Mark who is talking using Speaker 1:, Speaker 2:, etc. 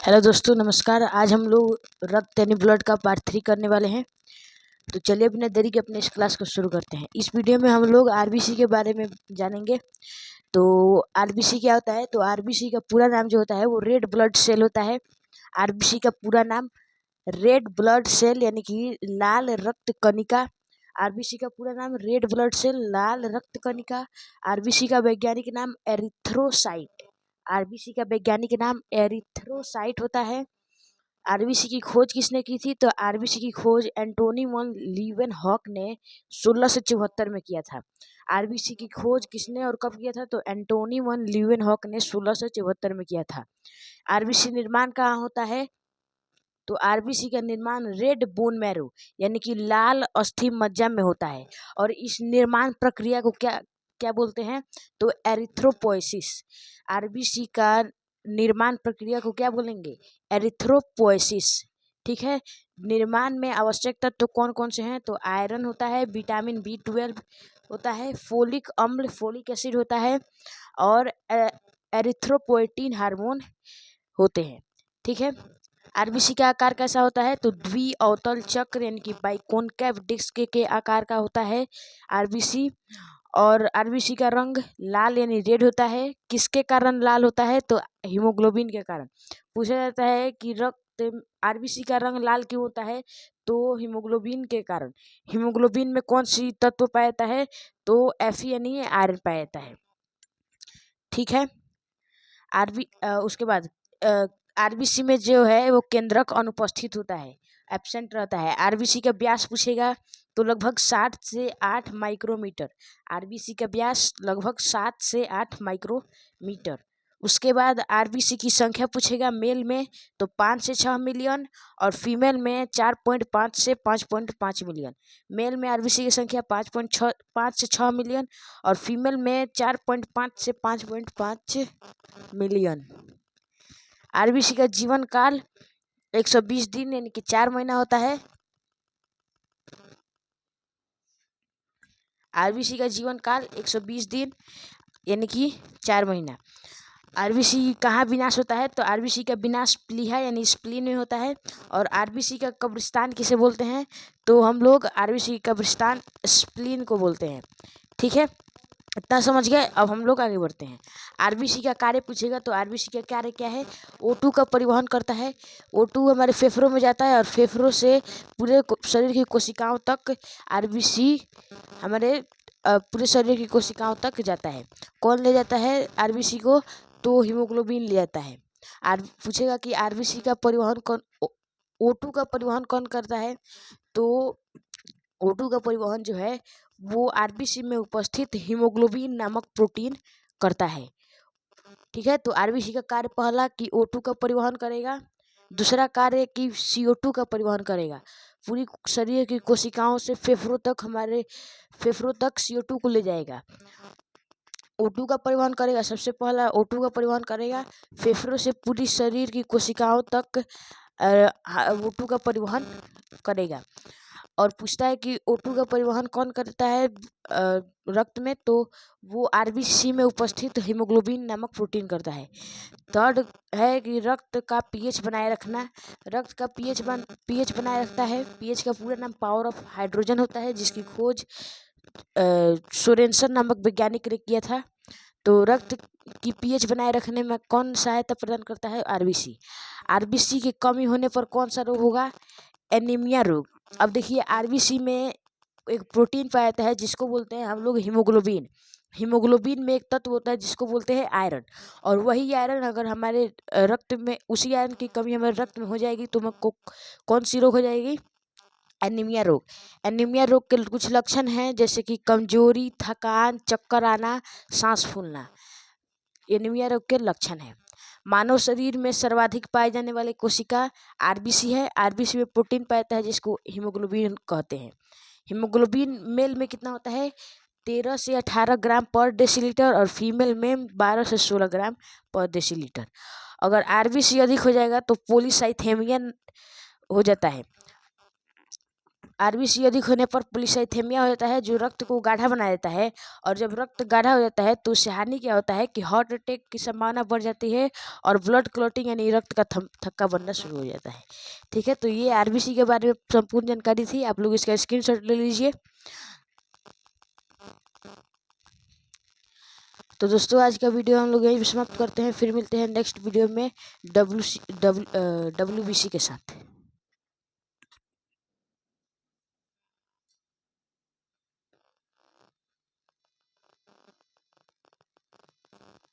Speaker 1: Hello दोस्तों, नमस्कार। आज हम लोग रक्त यानी ब्लड का पार्ट 3 करने वाले हैं। तो चलिए बिना देरी के अपने इस क्लास को शुरू करते हैं। इस वीडियो में हम लोग आरबीसी के बारे में जानेंगे। तो आरबीसी क्या होता है? तो आरबीसी का पूरा नाम जो होता है वो रेड ब्लड सेल होता है। आरबीसी का पूरा नाम रेड ब्लड सेल यानी कि लाल रक्त कणिका। आरबीसी का पूरा नाम रेड ब्लड सेल लाल रक्त कणिका। आरबीसी का वैज्ञानिक नाम एरिथ्रोसाइट। आरबीसी का वैज्ञानिक नाम एरिथ्रोसाइट होता है। आरबीसी की खोज किसने की थी? तो आरबीसी की खोज एंटोनी वन लीवेनहॉक ने 1674 में किया था। आरबीसी की खोज किसने और कब किया था? तो एंटोनी वन लीवेनहॉक ने 1674 में किया था। आरबीसी निर्माण कहाँ होता है? तो आरबीसी का निर्माण रेड बोन मैरो यानी कि लाल अस्थि मज्जा में होता है। और इस निर्माण प्रक्रिया को क्या क्या बोलते हैं? तो एरिथ्रोपोइसिस। आरबीसी का निर्माण प्रक्रिया को क्या बोलेंगे? एरिथ्रोपोइसिस। ठीक है। निर्माण में आवश्यक तत्व कौन कौन से हैं? तो आयरन होता है, विटामिन B12 होता है, फोलिक अम्ल फोलिक एसिड होता है और एरिथ्रोपोएटिन हार्मोन होते हैं। ठीक है। आरबीसी का आकार कैसा होता है? तो द्विअवतल चक्र यानी कि बाइकोनकेव डिस्क के आकार का होता है आरबीसी। और आरबीसी का रंग लाल यानी रेड होता है। किसके कारण लाल होता है? तो हीमोग्लोबिन के कारण। पूछा जाता है कि रक्त आरबीसी का रंग लाल क्यों होता है? तो हीमोग्लोबिन के कारण। हीमोग्लोबिन में कौन सी तत्व पाया जाता है? तो Fe यानी आयरन पाया जाता है। ठीक है। उसके बाद आरबीसी में जो है वो केंद्रक अनुपस्थित होता है, एब्सेंट रहता है। आरबीसी का व्यास पूछेगा तो लगभग 7 से 8 माइक्रोमीटर। आरबीसी का व्यास लगभग 7 से 8 माइक्रोमीटर। उसके बाद आरबीसी की संख्या पूछेगा मेल में तो 5 से 6 मिलियन और फीमेल में 4.5 से 5.5 मिलियन। मेल में आरबीसी की संख्या 5 से 6 मिलियन और फीमेल में 4.5 से 5.5 मिलियन। आरबीसी का जीवन काल 120 दिन यानी कि 4 महीना होता है। आरबीसी का जीवन काल 120 दिन यानी कि 4 महीना। आरबीसी कहाँ विनाश होता है? तो आरबीसी का विनाश प्लीहा यानी स्प्लीन में होता है। और आरबीसी का कब्रिस्तान किसे बोलते हैं? तो हम लोग आरबीसी कब्रिस्तान स्प्लीन को बोलते हैं। ठीक है, इतना समझ गए। अब हम लोग आगे बढ़ते हैं। आरबीसी का कार्य पूछेगा तो आरबीसी का कार्य क्या है? O2 का परिवहन करता है। O2 हमारे फेफड़ों में जाता है और फेफड़ों से पूरे शरीर की कोशिकाओं तक आरबीसी हमारे पूरे शरीर की कोशिकाओं तक जाता है। कौन ले जाता है आरबीसी को? तो हीमोग्लोबिन ले जाता है। पूछेगा कि आरबीसी का परिवहन कौन O2 का परिवहन कौन करता है? तो O2 का परिवहन जो है वो आरबीसी में उपस्थित हीमोग्लोबिन नामक प्रोटीन करता है। ठीक है। तो आरबीसी का कार्य पहला कि O2 का परिवहन करेगा, दूसरा कार्य कि CO2 का परिवहन करेगा। पूरी शरीर की कोशिकाओं से फेफड़ों तक CO2 को ले जाएगा। O2 का परिवहन करेगा, सबसे पहला O2 का परिवहन करेगा फेफड़ों से पूरी शरीर की कोशिकाओं तक O2 का परिवहन करेगा। और पूछता है कि O2 का परिवहन कौन करता है रक्त में? तो वो आरबीसी में उपस्थित हीमोग्लोबिन नामक प्रोटीन करता है। थर्ड है कि रक्त का पीएच बनाए रखना। रक्त का पीएच बनाए रखता है। पीएच का पूरा नाम पावर ऑफ हाइड्रोजन होता है, जिसकी खोज सोरेनसन नामक वैज्ञानिक ने किया था। तो रक्त की पीएच बनाए रखने में कौन सहायता प्रदान करता है? आरबीसी। आरबीसी की कमी होने पर कौन सा रोग होगा? एनीमिया रोग। अब देखिए आरबीसी में एक प्रोटीन पाया जाता है जिसको बोलते हैं हम लोग हीमोग्लोबिन। हीमोग्लोबिन में एक तत्व होता है जिसको बोलते हैं आयरन। और वही आयरन अगर हमारे रक्त में उसी आयरन की कमी हमारे रक्त में हो जाएगी तो हमको कौन सी रोग हो जाएगी? एनीमिया रोग। एनीमिया रोग के कुछ लक्षण हैं जैसे कि कमजोरी, थकान, चक्कर आना, सांस फूलना। एनीमिया रोग के लक्षण हैं। मानव शरीर में सर्वाधिक पाए जाने वाले कोशिका आरबीसी है। आरबीसी में प्रोटीन पाया जाता है जिसको हीमोग्लोबिन कहते हैं। हीमोग्लोबिन मेल में कितना होता है? 13 से 18 ग्राम पर डेसीलीटर और फीमेल में 12 से 16 ग्राम पर डेसीलीटर। अगर आरबीसी अधिक हो जाएगा तो पॉलीसाइथेमिया हो जाता है। आरबीसी अधिक होने पर पॉलीसाइथेमिया हो जाता है, जो रक्त को गाढ़ा बना देता है। और जब रक्त गाढ़ा हो जाता है तो उससे हानि क्या होता है कि हार्ट अटैक की संभावना बढ़ जाती है और ब्लड क्लॉटिंग यानी रक्त का थक्का बनना शुरू हो जाता है। ठीक है, तो ये आरबीसी के बारे में संपूर्ण जानकारी थी। आप लोग इसका स्क्रीनशॉट ले लीजिए। तो दोस्तों, आज का वीडियो हम लोग यहीं पे समाप्त करते हैं। फिर मिलते हैं नेक्स्ट वीडियो में डब्ल्यूबीसी के साथ।